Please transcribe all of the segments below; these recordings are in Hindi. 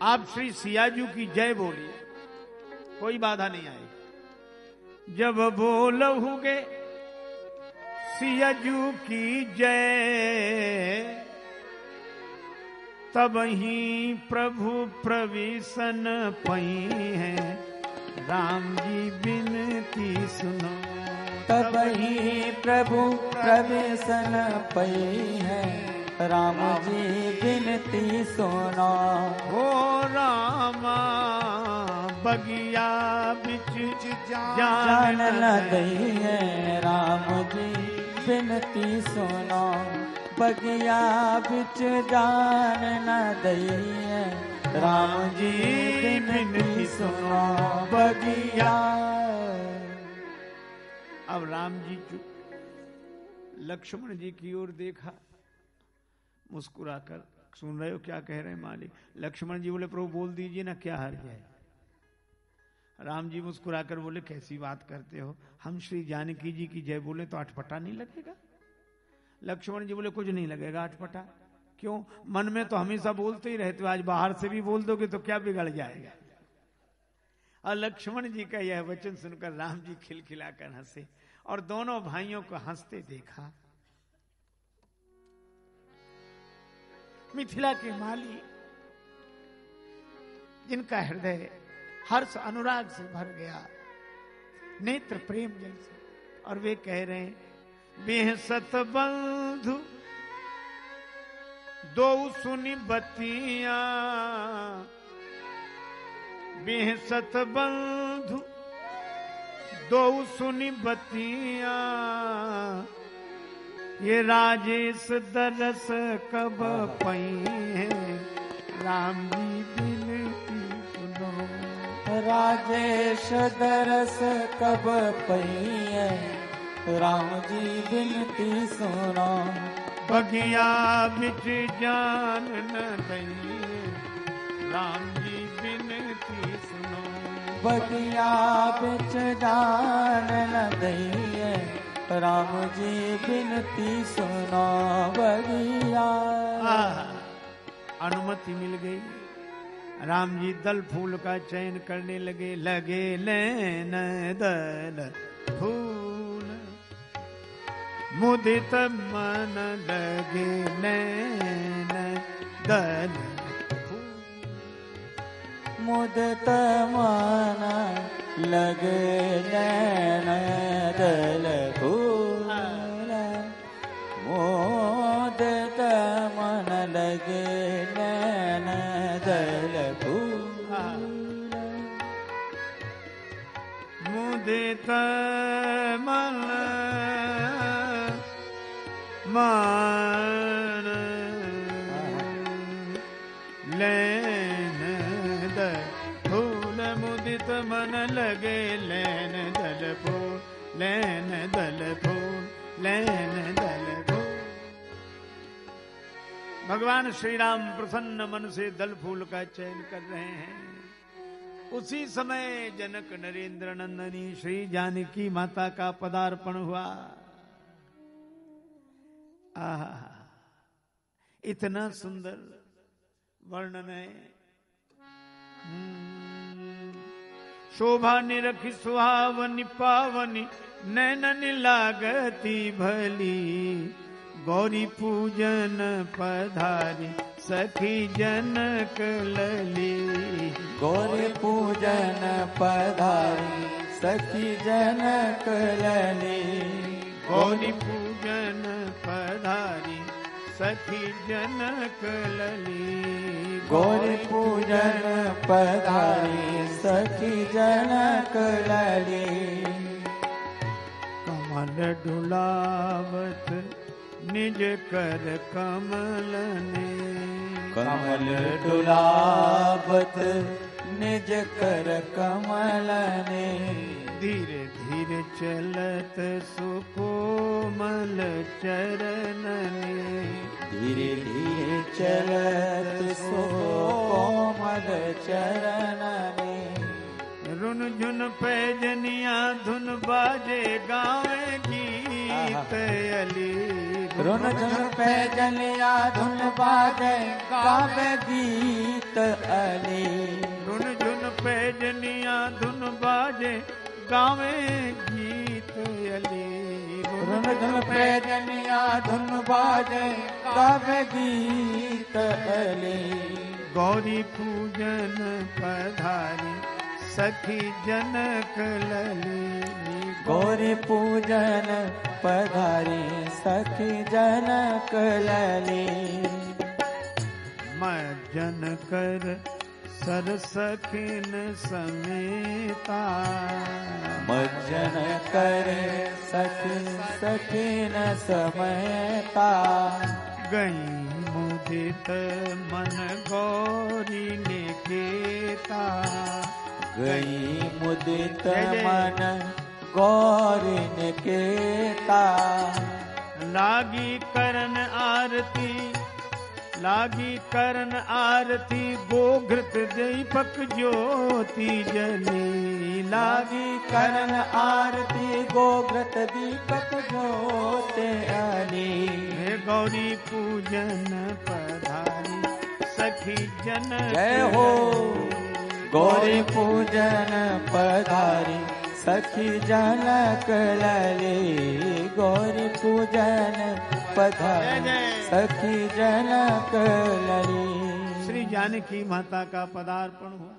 आप श्री सियाजू की जय बोलिए, कोई बाधा नहीं आएगी। जब बोलहुगे सियाजू की जय, तब ही प्रभु प्रविशन पई है, राम जी बिनती सुनो। तब ही प्रभु प्रवेशन पई है, राम जी बिनती सुनो। हो रामा बगिया बिच जान न दई है, राम जी बिनती सुनो। बगिया बिच जान न दई है, राम जी बिनती सुनो। बगिया। अब राम जी लक्ष्मण जी की ओर देखा, मुस्कुराकर, सुन रहे हो क्या कह रहे हैं मालिक? लक्ष्मण जी बोले प्रभु बोल दीजिए ना, क्या हर्ज है? राम जी मुस्कुराकर बोले कैसी बात करते हो, हम श्री जानकी जी की जय बोले तो अटपटा नहीं लगेगा? लक्ष्मण जी बोले कुछ नहीं लगेगा अटपटा। क्यों? मन में तो हमेशा बोलते ही रहते हो, आज बाहर से भी बोल दोगे तो क्या बिगड़ जाएगा? और लक्ष्मण जी का यह वचन सुनकर राम जी खिलखिलाकर हंसे और दोनों भाइयों को हंसते देखा। मिथिला के माली, जिनका हृदय हर्ष अनुराग से भर गया, नेत्र प्रेम जल से, और वे कह रहे हैं बेहसत बंधु दो सुनी बतिया, बेहसत बंधु दो सुनी बतिया, ये राजेश दरस कब पई है, राम जी बिनती सुनो। राजेश दरस कब पई है, राम जी बिनती सुनो। बगिया बिच जान न दई, राम जी बिनती सुनो। बगिया बिच जान न दई है, राम जी बिनती सुनो। बगिया। अनुमति मिल गई। राम जी दल फूल का चयन करने लगे। लगे लेन दल फूल, मुदित मन लगे नैन दल फूल। मुदित मन लगे नैन दल फूल, मुदित मन लगे नैन दल फूल। मुदित मन मान लेन दल फूल, मुदित मन लगे लेन दल फूल, लेन दल फूल, लेन दल फूल। भगवान श्री राम प्रसन्न मन से दल फूल का चयन कर रहे हैं। उसी समय जनक नरेंद्र नंदनी श्री जानकी माता का पदार्पण हुआ। आहा, इतना सुंदर वर्णन है। शोभा निरखी सुहावनी पावनी, नैनन लागती भली, गौरी पूजन पधारी सखी जनक लली। गौरी पूजन पधारी सखी जनक लली। गौरी पूजन पधारी सखी जनक लली। गौरी पूजन पधारी सखी जनक लली। कमल डुलावत निज कर कमल ने, कमल डुलावत निज कर कमल ने। धीरे धीरे चलत सुकोमल चरण ने। धीरे धीरे चलत सुकोमल चरण ने। रुन झुन पैजनिया धुन बाजे गावे गीत अली रुन झुन पे जलिया धुन बाजे गावे गीत अली रुन झुन पे जलिया धुन बाजे गावे गीत अली रुन झुन पे जलिया धुन बाजे गावे गीत अली गौरी पूजन पधारी सखी जनक लली गौरी पूजन पधारी सखी जनक लली मज्जन कर सर सखिन समेता मज्जन करे सखी सखिन समेता गई मुदित मन गौरी निकेता गई मुदित मन गौरी निकेता लागी करन आरती गोघृत दीपक ज्योति जली लागी करन आरती गोघृत दीपक ज्योति अली हे गौरी पूजन पधारी सखी जन जय हो गौरी पूजन पधारी सखी जनक लली गौरी पूजन पधारी सखी जनक लली श्री जानकी माता का पदार्पण हुआ।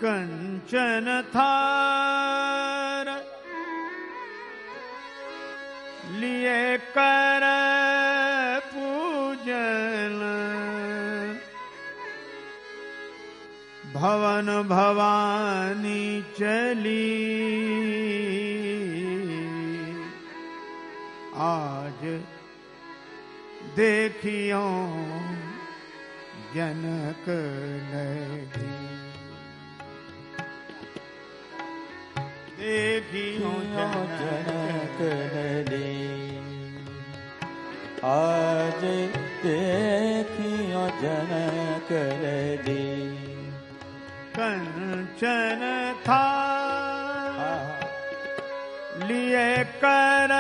कंचन थार लिए कर पूजन भवन भवानी चली आज देखियो जनक लगी देखियो जनक लली आज देखियो जनक लली कंचन था लिए कर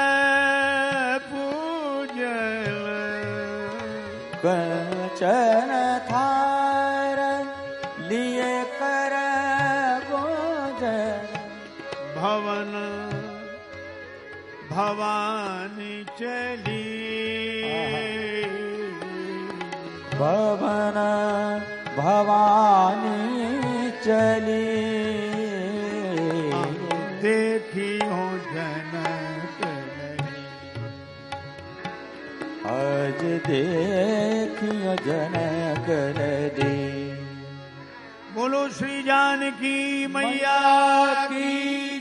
पूजन कंचन थार लिए कर पूजन भवन भवानी चली भवन भवानी चली देखियो जनक लली आज देखियो जनक लली बोलो श्री जानकी मैया की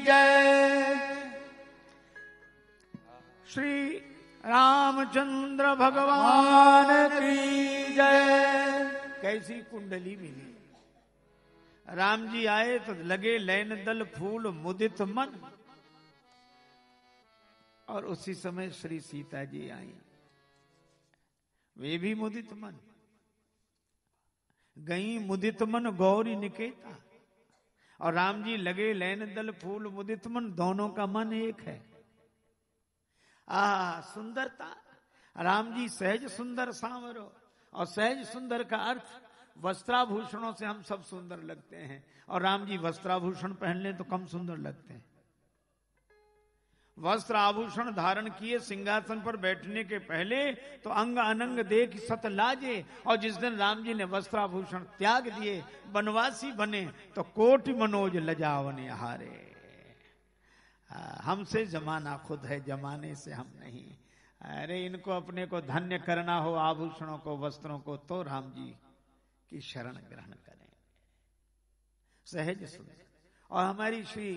जय श्री रामचंद्र भगवान की जय कैसी कुंडली मिली। राम जी आए तो लगे लैन दल फूल मुदित मन और उसी समय श्री सीता जी आई वे भी मुदित मन गई मुदित मन गौरी निकेता और राम जी लगे लैन दल फूल मुदित मन दोनों का मन एक है। सुंदरता राम जी सहज सुंदर सांवरो और सहज सुंदर का अर्थ वस्त्राभूषणों से हम सब सुंदर लगते हैं और राम जी वस्त्राभूषण पहन लें तो कम सुंदर लगते हैं। वस्त्र आभूषण धारण किए सिंहासन पर बैठने के पहले तो अंग अनंग देख सत लाजे और जिस दिन राम जी ने वस्त्राभूषण त्याग दिए वनवासी बने तो कोटि मनोज लजावने हारे। हमसे जमाना खुद है, जमाने से हम नहीं। अरे इनको अपने को धन्य करना हो आभूषणों को वस्त्रों को तो राम जी की शरण ग्रहण करें। सहज सुंदर और हमारी श्री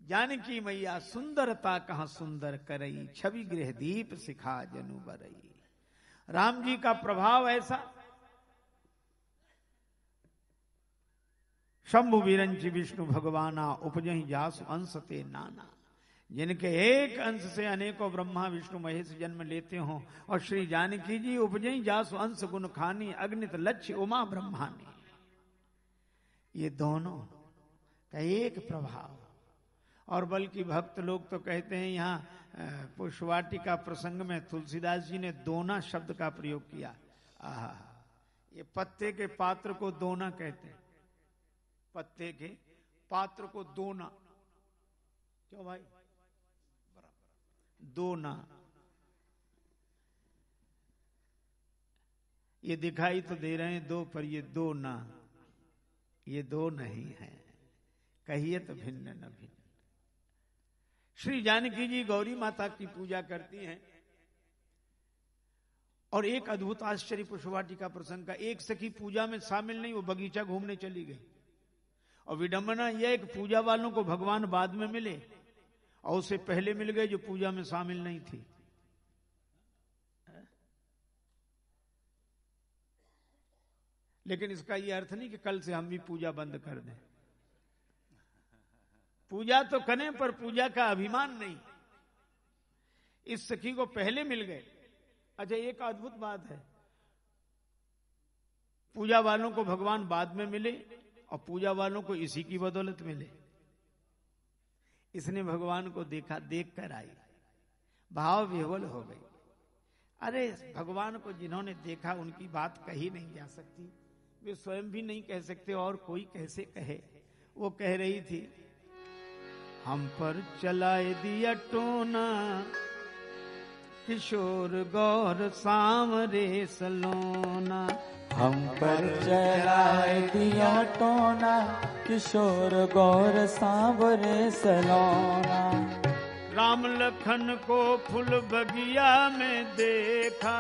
जानकी मैया सुंदरता कहां सुंदर करई छवि गृह दीप सिखा जनु बरई। राम जी का प्रभाव ऐसा शंभु विरंच विष्णु भगवाना उपजहि जासु अंशते नाना। जिनके एक अंश से अनेकों ब्रह्मा विष्णु महेश जन्म लेते हों, और श्री जानकी जी उपजई जासु अंश गुण खानी, अग्नित लक्ष्य उमा ब्रह्मानी। ये दोनों का एक प्रभाव। और बल्कि भक्त लोग तो कहते हैं, यहाँ पुष्पवाटिका प्रसंग में तुलसीदास जी ने दोना शब्द का प्रयोग किया। आहा, ये पत्ते के पात्र को दोना कहते हैं, पत्ते के पात्र को दोना। क्यों भाई? दोना। ये दिखाई तो दे रहे हैं दो, पर ये दो ना, ये दो नहीं है, कहिए तो भिन्न न भिन्न। श्री जानकी जी गौरी माता की पूजा करती हैं, और एक अद्भुत आश्चर्य पुष्पवाटिका प्रसंग का, एक सखी पूजा में शामिल नहीं, वो बगीचा घूमने चली गई। और विडंबना यह है कि पूजा वालों को भगवान बाद में मिले, और उससे पहले मिल गए जो पूजा में शामिल नहीं थी। लेकिन इसका यह अर्थ नहीं कि कल से हम भी पूजा बंद कर दें। पूजा तो करें, पर पूजा का अभिमान नहीं। इस सखी को पहले मिल गए। अच्छा, एक अद्भुत बात है, पूजा वालों को भगवान बाद में मिले और पूजा वालों को इसी की बदौलत मिले। इसने भगवान को देखा, देख कर आई, भाव विह्वल हो गई। अरे भगवान को जिन्होंने देखा उनकी बात कही नहीं जा सकती, वे स्वयं भी नहीं कह सकते, और कोई कैसे कहे। वो कह रही थी, हम पर चलाए दिया टोना, किशोर गौर सांवरे सलोना। हम पर चलाए दिया टोना, किशोर गौर सांवरे सलोना। राम लखन को फूल बगिया में देखा,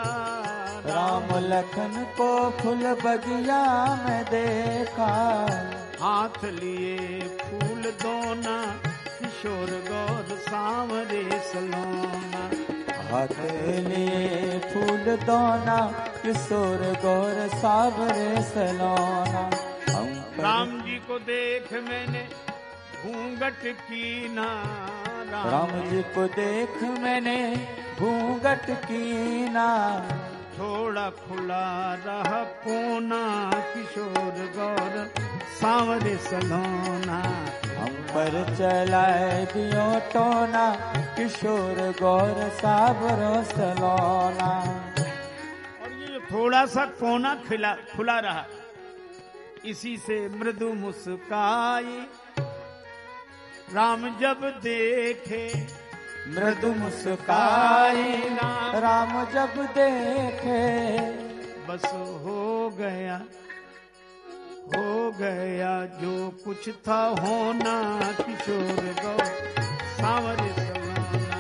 राम लखन को फूल बगिया में देखा। हाथ लिए फूल दोना, किशोर गौर सांवरे सलोना। हाथ लिए फूल दोना, किशोर गौर सांवरे सलोना। राम जी को देख मैंने घूंघट कीना, राम जी को देख मैंने घूंघट कीना। थोड़ा खुला रहा कोना, किशोर गौर सांवरे सलोना। हम पर चलाए दियो टोना, किशोर गौर सांवरे सलोना। और ये जो थोड़ा सा कोना खुला रहा, इसी से मृदु मुस्काई राम जब देखे, मृदु मुस्काई राम जब देखे। बस हो गया जो कुछ था होना, किशोर गौर सांवरे सलोना।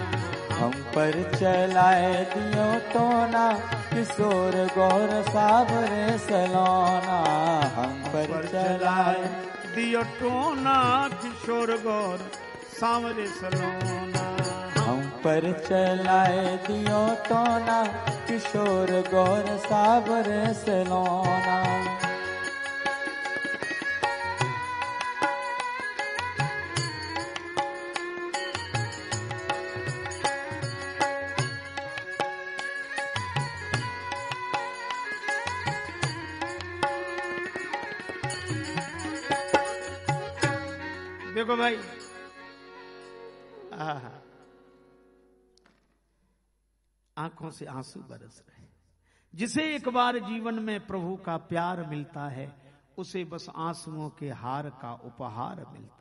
हम पर चलाए दियो टोना, किशोर गौर सांवरे सलोना। हम पर चलाए दियो टोना, किशोर गौर सांवरे सलोना। हम पर चलाए दियो टोना, किशोर गौर सांवरे सलोना। देखो भाई, आंखों से आंसू बरस रहे। जिसे एक बार जीवन में प्रभु का प्यार मिलता है, उसे बस आंसुओं के हार का उपहार मिलता है।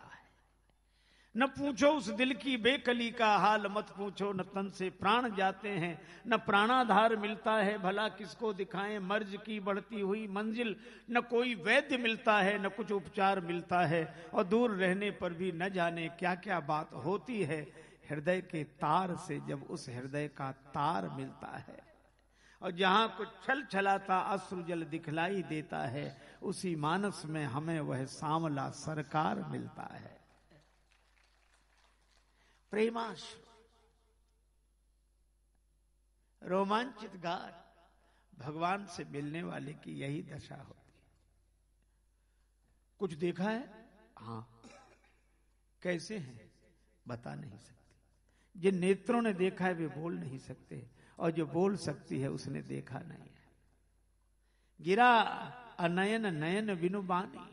न पूछो उस दिल की बेकली का हाल, मत पूछो न तन से प्राण जाते हैं, न प्राणाधार मिलता है भला किसको दिखाएं मर्ज की बढ़ती हुई मंजिल। न कोई वैद्य मिलता है, न कुछ उपचार मिलता है, और दूर रहने पर भी न जाने क्या क्या बात होती है हृदय के तार से, जब उस हृदय का तार मिलता है। और जहां कुछ छल छलाता अश्रु जल दिखलाई देता है, उसी मानस में हमें वह सांवला सरकार मिलता है। प्रेमाश रोमांचित गार भगवान से मिलने वाले की यही दशा होती है। कुछ देखा है? हाँ। कैसे हैं? बता नहीं सकते। जिन नेत्रों ने देखा है वे बोल नहीं सकते, और जो बोल सकती है उसने देखा नहीं है। गिरा अनयन नयन बिनु बानी।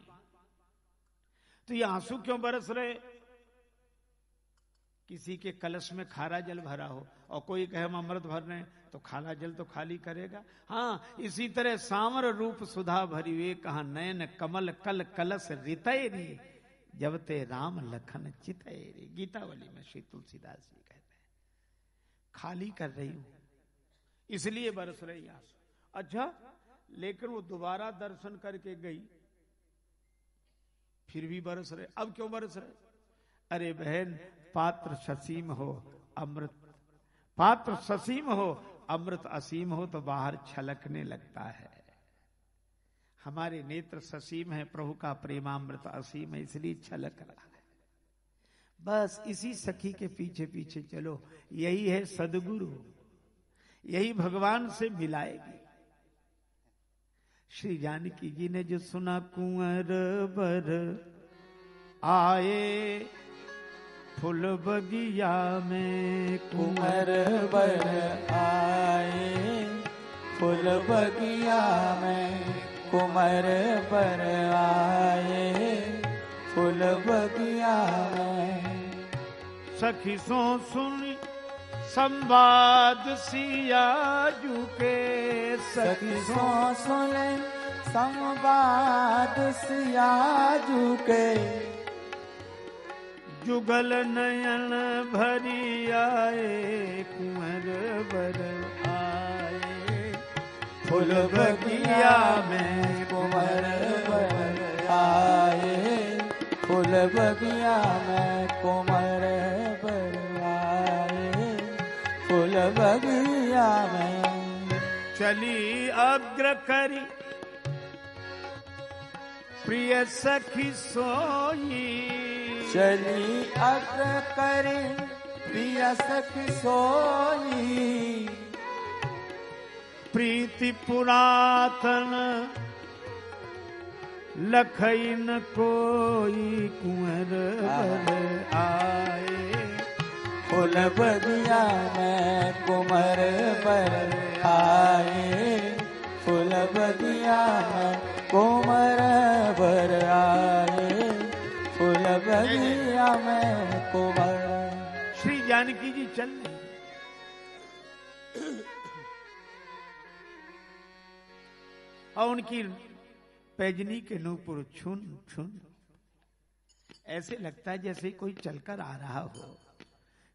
तो ये आंसू क्यों बरस रहे? किसी के कलश में खारा जल भरा हो और कोई कहे हम अमृत भर रहे हैं, तो खारा जल तो खाली करेगा। हाँ, इसी तरह सांवर रूप सुधा भरी वे कहा नयन कमल कल कलश रितय रे, जब ते राम लखन चितय रे। गीतावली में श्री तुलसीदास जी कहते हैं खाली कर रही हूं इसलिए बरस रही आंसू। अच्छा, लेकिन वो दोबारा दर्शन करके गई, फिर भी बरस रहे। अब क्यों बरस रहे? अरे बहन, पात्र ससीम हो अमृत, पात्र ससीम हो अमृत असीम हो तो बाहर छलकने लगता है। हमारे नेत्र ससीम है, प्रभु का प्रेमामृत असीम है, इसलिए छलक रहा है। बस इसी सखी के पीछे पीछे चलो, यही है सदगुरु, यही भगवान से मिलाएगी। श्री जानकी जी ने जो सुना कुंवर बर आए फूल बगिया में, कुंवर बर आए फूल बगिया में, कुंवर बर आए फूल बगिया में। सखी सो सुन संवाद सियाजू के, सखी सो सुन संवाद सियाजू के, जुगल नयन भरी आए कुंवर बर आए फूल बगिया में, कुंवर बर आए फूल बगिया में, कुंवर बर आए फूल बगिया में। चली अग्र करी प्रिय सखी सोई, चली अग्र करे प्रिय सखी सोई, प्रीति पुरातन लखई न कोई कुंवर बर आए फूल बगिया में, कुंवर बर आए फूल बगिया में, कुंवर बर आए फूल बगिया में, कुंवर। श्री जानकी जी चल रही, और उनकी पैजनी के नूपुर छुन छुन ऐसे लगता है जैसे कोई चलकर आ रहा हो।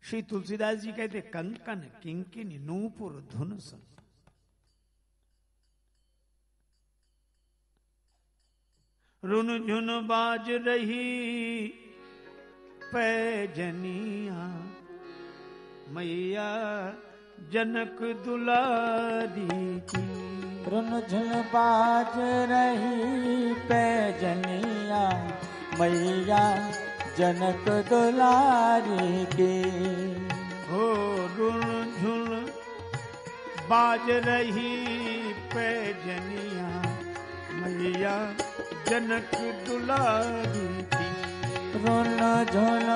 श्री तुलसीदास जी कहते कंकन किंकिन नूपुर धुन सुन। रुन झुन बाज रही पैजनिया, मैया जनक दुलारी की। रुन झुन बाज रही पैजनिया, मैया जनक दुलारी की। हो रुन झुन बाज रही पैजनिया, मैया जनक दुलारी की। रुन झुन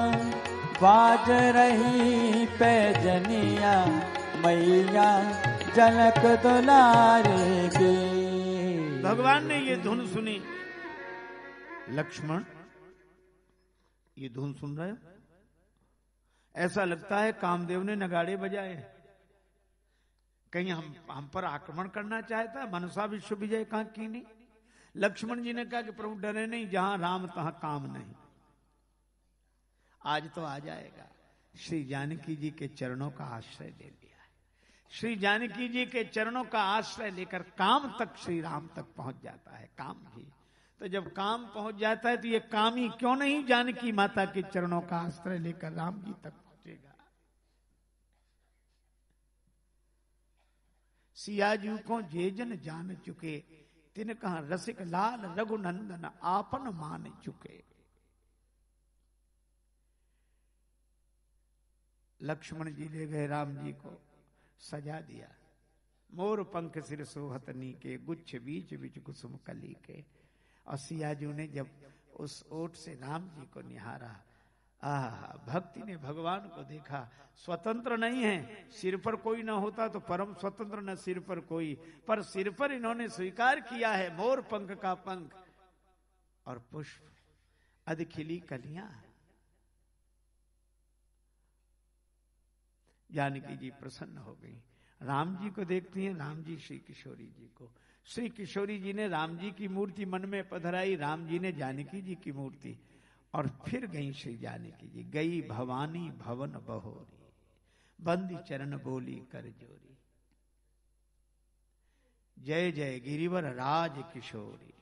बाज रही पैजनिया, मैया जनक दुलारी की। भगवान ने ये धुन सुनी। लक्ष्मण, ये धुन सुन रहे हो? ऐसा लगता है कामदेव ने नगाड़े बजाए, कहीं हम पर आक्रमण करना चाहता है। मनसा विश्व विजय कहां की नहीं। लक्ष्मण जी ने कहा कि प्रभु डरे नहीं, जहां राम तहां काम नहीं। आज तो आ जाएगा। श्री जानकी जी के चरणों का आश्रय ले लिया है। श्री जानकी जी के चरणों का आश्रय लेकर काम तक श्री राम तक पहुंच जाता है। काम भी तो जब काम पहुंच जाता है तो ये काम ही क्यों नहीं जानकी माता के चरणों का आश्रय लेकर राम जी तक पहुंचेगा। सियाजू को जे जन जान चुके, तिन कहा रसिक लाल रघुनंदन आपन मान चुके। लक्ष्मण जी ले गए राम जी को, सजा दिया। मोर पंख सिर सोहत नीके, गुच्छ बीच बीच कुसुम कली के। और सियाजू ने जब उस ओट से राम जी को निहारा भक्ति ने भगवान को देखा। स्वतंत्र नहीं है, सिर पर कोई ना होता तो परम स्वतंत्र, न सिर पर कोई, पर सिर पर इन्होंने स्वीकार किया है मोर पंख का पंख और पुष्प, अधखिली कलियां। जानकी जी प्रसन्न हो गई, राम जी को देखती हैं, राम जी श्री किशोरी जी को। श्री किशोरी जी ने राम जी की मूर्ति मन में पधराई, राम जी ने जानकी जी की मूर्ति, और फिर गई श्री जानकी जी। गई भवानी भवन बहोरी, बंदी चरण बोली कर जोरी, जय जय गिरिवर राज किशोरी।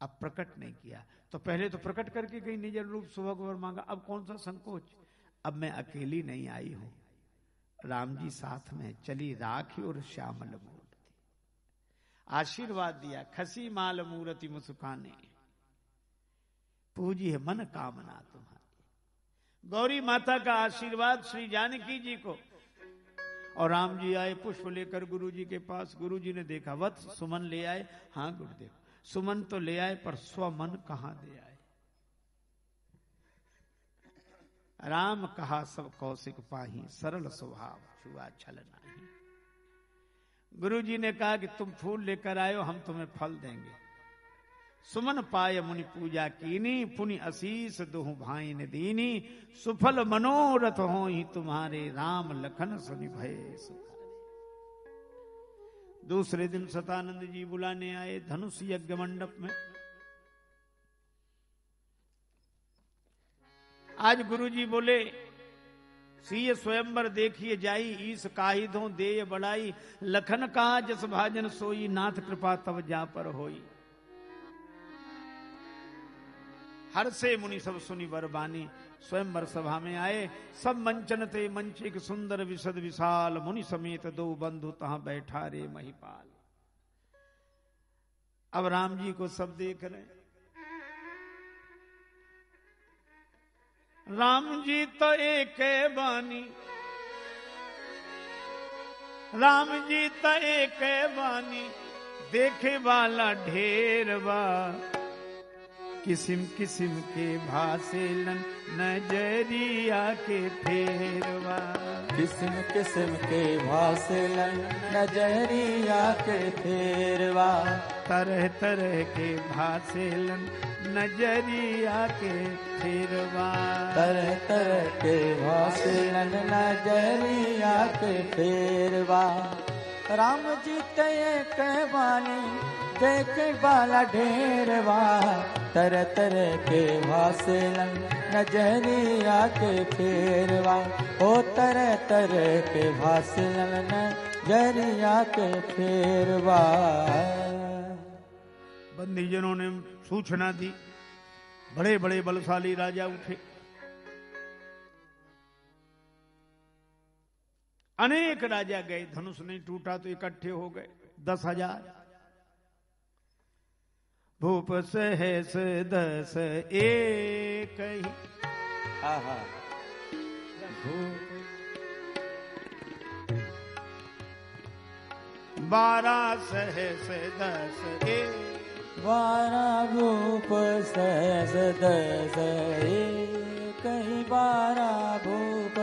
अब प्रकट नहीं किया, तो पहले तो प्रकट करके गई, निज रूप सुभग वर मांगा, अब कौन सा संकोच। अब मैं अकेली नहीं आई हूं, राम जी साथ में, चली राखी और श्यामल मूर्ति। आशीर्वाद दिया, खसी माल मूर्ति मुस्काने, पूजी है मन कामना तुम्हारी। गौरी माता का आशीर्वाद श्री जानकी जी को। और राम जी आए पुष्प लेकर गुरु जी के पास। गुरु जी ने देखा, वत्स सुमन ले आए। हाँ गुरुदेव, सुमन तो ले आए, पर स्वमन कहां दे आए। राम कहा सब कौशिक पाही, सरल स्वभाव छुआ छल नहीं। गुरु जी ने कहा कि तुम फूल लेकर आयो, हम तुम्हें फल देंगे। सुमन पाय मुनि पूजा कीनी, पुनि असीस दुहु भाई ने दीनी। सुफल मनोरथ हो ही तुम्हारे, राम लखन सुनि भय सुखारे। दूसरे दिन सतानंद जी बुलाने आए धनुष यज्ञ मंडप में। आज गुरु जी बोले, सीय स्वयंवर देखिए जाई, ईस काहिधों देय बढ़ाई। लखन कहा जस भाजन सोई, नाथ कृपा तब जा पर होई। हर से मुनि सब सुनी बरबानी, स्वयंवर सभा में आए। सब मंचन ते मंचिक सुंदर विशद विशाल, मुनि समेत दो बंधु तहां बैठा रे महिपाल। अब राम जी को सब देख रहे। राम जी तो एक बानी, राम जी तो एक बानी, देखे वाला ढेर बा। किस्म किस्म के भासेलन, नजरिया के फेरवा। किस्म किस्म के भासेलन, नजरिया के फेरवा। तरह तरह के भासेलन, नजरिया के फेरवा। तरह तरह के भासेलन, नजरिया के फेरवा। राम जी तय कहवानी, देखे वाला ढेरवा। तरह तरह के भासेलन, नजरिया के फेरवा। ओ तरह तरह के भासेलन, नजरिया के फेरवा। बंदीजनों ने सूचना दी, बड़े बड़े बलशाली राजा उठे। अनेक राजा गए, धनुष नहीं टूटा तो इकट्ठे हो गए 10,000। भूप सहस 10 एक ही, 12 सहस 10 एक। 12 भूप सहस 10 एक ही, 12 भूप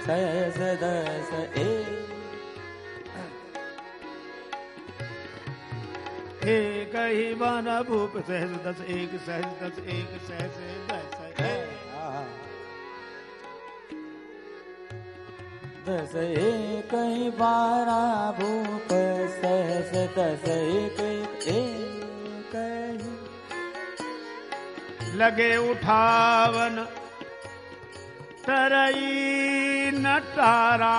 सहस 10 एक। एक ही 12 भूप सहस 10 एक, सहस 10 एक, सहस 10 एक। 10 एक ही, 12 भूप सहस 10 एक, एक ही। लगे उठावन तरई नटारा,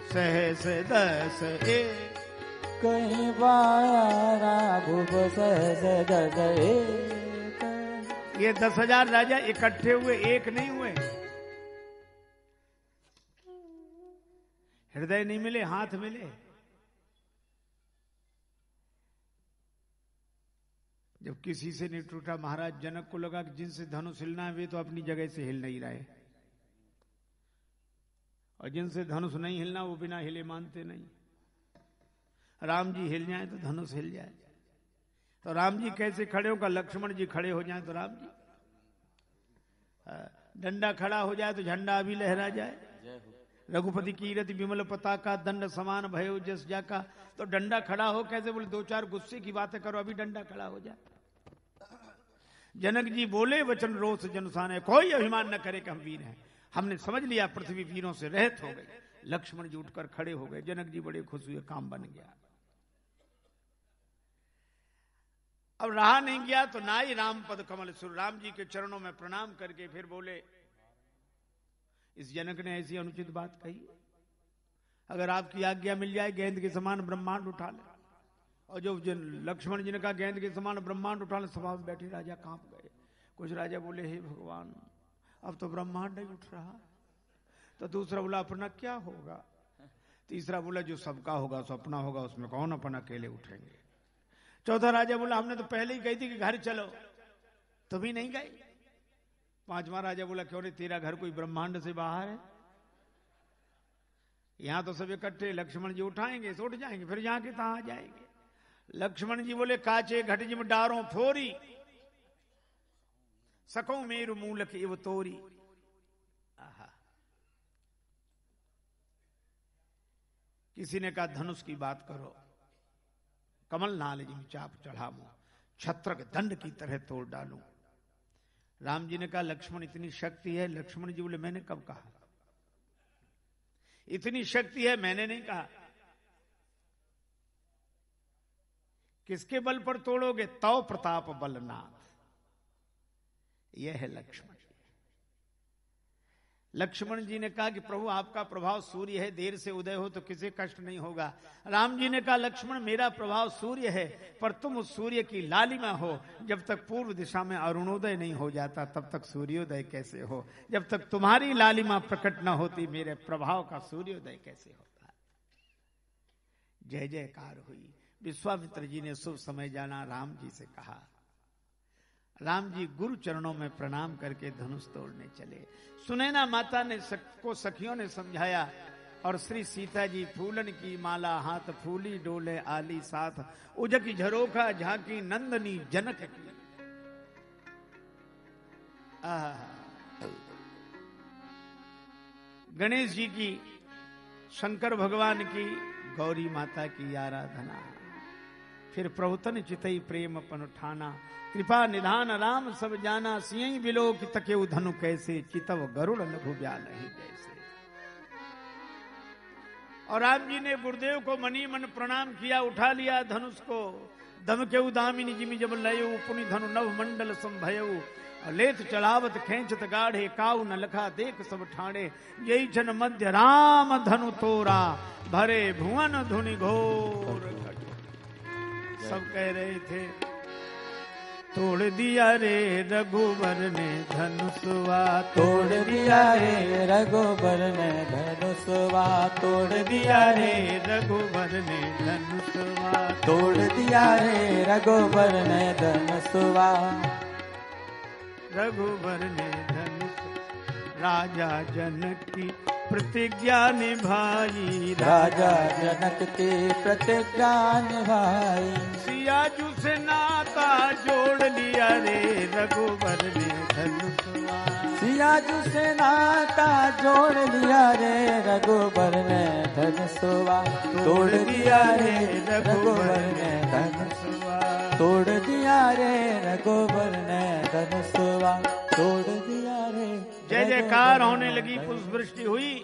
सहस 10 एक। कहीं 12 भूप सहस 10 एक। ये 10,000 राजा इकट्ठे हुए, एक नहीं हुए। हृदय नहीं मिले, हाथ मिले। जब किसी से नहीं टूटा, महाराज जनक को लगा कि जिनसे धनुष हिलना है वे तो अपनी जगह से हिल नहीं रहे, और जिनसे धनुष नहीं हिलना वो बिना हिले मानते नहीं। राम जी हिल जाए तो धनुष हिल जाए। तो राम जी कैसे खड़े होगा? लक्ष्मण जी खड़े हो जाए तो राम जी, डंडा खड़ा हो जाए तो झंडा अभी लहरा जाए। रघुपति कीरति विमल पताका दंड समान भयो जस जाका। तो डंडा खड़ा हो कैसे? बोले दो चार गुस्से की बातें करो, अभी डंडा खड़ा हो जाए। जनक जी बोले वचन रोष जनसाने, कोई अभिमान न करे कि हम वीर हैं, हमने समझ लिया पृथ्वी वीरों से रहित हो गई। लक्ष्मण जी उठकर खड़े हो गए। जनक जी बड़े खुश हुए, काम बन गया। अब रहा नहीं गया तो नाई राम पद कमल सुर, राम जी के चरणों में प्रणाम करके फिर बोले, इस जनक ने ऐसी अनुचित बात कही, अगर आपकी आज्ञा मिल जाए गेंद के समान ब्रह्मांड उठा ले। और जो लक्ष्मण जी ने कहा गेंद के समान ब्रह्मांड उठा ले, सभा में बैठे राजा कांप गए। कुछ राजा बोले हे भगवान, अब तो ब्रह्मांड नहीं उठ रहा। तो दूसरा बोला अपना क्या होगा? तीसरा बोला जो सबका होगा सो अपना होगा, उसमें कौन अपन अकेले उठेंगे। चौथा राजा बोला हमने तो पहले ही कही थी कि घर चलो, तुम ही नहीं गए। पांचवा राजा बोला क्यों नहीं, तेरा घर कोई ब्रह्मांड से बाहर है? यहां तो सब इकट्ठे, लक्ष्मण जी उठाएंगे तो उठ जाएंगे, फिर जहां के तहां आ जाएंगे। लक्ष्मण जी बोले काचे घट जिम डारों फोरी, सको मेरु मूलक इव तोरी। आहा। किसी ने कहा धनुष की बात करो, कमल नाल जिम चाप चढ़ाऊं, छत्रक दंड की तरह तोड़ डालूं। राम जी ने कहा लक्ष्मण इतनी शक्ति है? लक्ष्मण जी बोले मैंने कब कहा? इतनी शक्ति है मैंने नहीं कहा। किसके बल पर तोड़ोगे? तव प्रताप बलनाथ, यह है लक्ष्मण जी। लक्ष्मण जी ने कहा कि प्रभु आपका प्रभाव सूर्य है, देर से उदय हो तो किसी कष्ट नहीं होगा। राम जी ने कहा लक्ष्मण मेरा प्रभाव सूर्य है, पर तुम उस सूर्य की लालिमा हो। जब तक पूर्व दिशा में अरुणोदय नहीं हो जाता तब तक सूर्योदय कैसे हो? जब तक तुम्हारी लालिमा प्रकट न होती मेरे प्रभाव का सूर्योदय कैसे होता? जय जयकार हुई। विश्वामित्र जी ने शुभ समय जाना, राम जी से कहा। राम जी गुरु चरणों में प्रणाम करके धनुष तोड़ने चले। सुनैना माता ने को सखियों ने समझाया, और श्री सीता जी फूलन की माला हाथ फूली डोले आली साथ, उजकी झरोखा झांकी नंदनी जनक की। गणेश जी की, शंकर भगवान की, गौरी माता की आराधना। फिर प्रभुतन चितई प्रेम अपन ठाना, कृपा निधान राम सब जाना। सियई बिलो की तकेउ धनु कैसे, चितव गरुड़ लघु ब्याल ही जैसे। और राम जी ने गुरुदेव को मनी मन प्रणाम किया, उठा लिया धनुष को। दम के दामिनी जिमि जब लयो, पुनि धनु नव मंडल संभयऊ। लेत चढ़ावत खेचत गाढ़े, काऊ न लखा देख सब ठाणे। यही जन मध्य राम धनु तोरा, भरे भुवन धुनि घोर। सब कह रहे थे तोड़ दिया रे रघुवर ने धनुषवा, तोड़ दिया रे रघुवर ने धनुषवा, तोड़ दिया रे रघुवर ने धनुषवा, तोड़ दिया रे रघुवर ने धनुषवा। रघुवर ने धनुष राजा जनक की प्रतिज्ञा निभाई, राजा जनक की प्रतिज्ञा निभाई। सियाजू से नाता जोड़ लिया रे रघुवर ने धनुषवा, सियाजू से नाता जोड़ लिया रे रघुवर ने धनुषवा, तोड़ दिया रे रघुवर ने धनुषवा, तोड़ दिया रे रघुवर ने धनुषवा, तोड़ दिया रे। जय जयकार होने लगी, पुष्प वृष्टि हुई,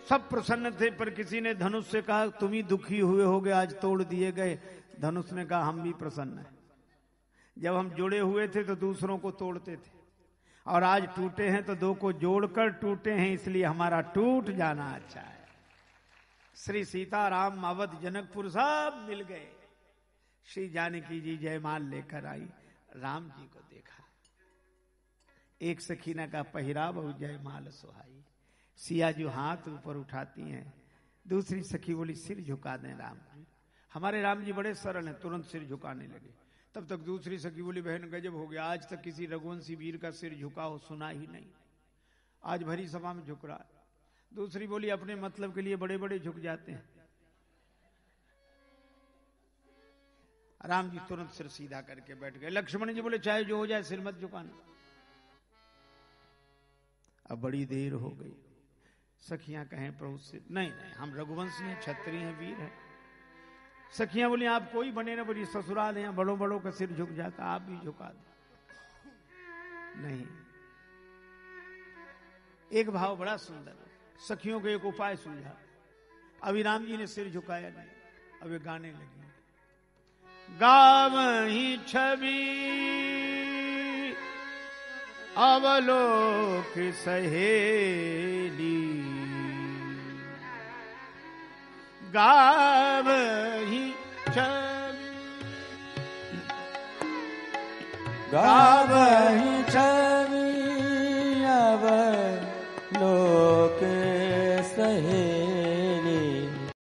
सब प्रसन्न थे। पर किसी ने धनुष से कहा तुम ही दुखी हुए होगे, आज तोड़ दिए गए। धनुष ने कहा हम भी प्रसन्न हैं। जब हम जुड़े हुए थे तो दूसरों को तोड़ते थे, और आज टूटे हैं तो दो को जोड़कर टूटे हैं, इसलिए हमारा टूट जाना अच्छा है। श्री सीता राम अवध जनकपुर सब मिल गए। श्री जानकी जी जयमाल लेकर आई, राम जी को देखा। एक सखी ने कहा पहिराव जयमाल सुहाई। सिया जो हाथ ऊपर उठाती हैं, दूसरी सखी बोली सिर झुका दें राम जी। हमारे राम जी बड़े सरल हैं, तुरंत सिर झुकाने लगे। तब तक दूसरी सखी बोली बहन गजब हो गया, आज तक किसी रघुवंशी वीर का सिर झुका हो सुना ही नहीं, आज भरी सभा में झुक रहा। दूसरी बोली अपने मतलब के लिए बड़े बड़े झुक जाते हैं। राम जी तुरंत सिर सीधा करके बैठ गए। लक्ष्मण जी बोले चाहे जो हो जाए सिर मत झुकाना। अब बड़ी देर हो गई। सखियां कहें प्रभु से, नहीं नहीं हम रघुवंशी हैं, क्षत्रिय हैं, वीर हैं। सखियां बोली आप कोई बने ना, बोली ससुराल हैं, बड़ों बड़ों का सिर झुक जाता, आप भी झुका दो। नहीं, एक भाव बड़ा सुंदर, सखियों को एक उपाय सूझा। अभी राम जी ने सिर झुकाया नहीं, अब वे गाने लगे। गावहीं छवि अवलोक सहेली, गावहीं छवि गावहीं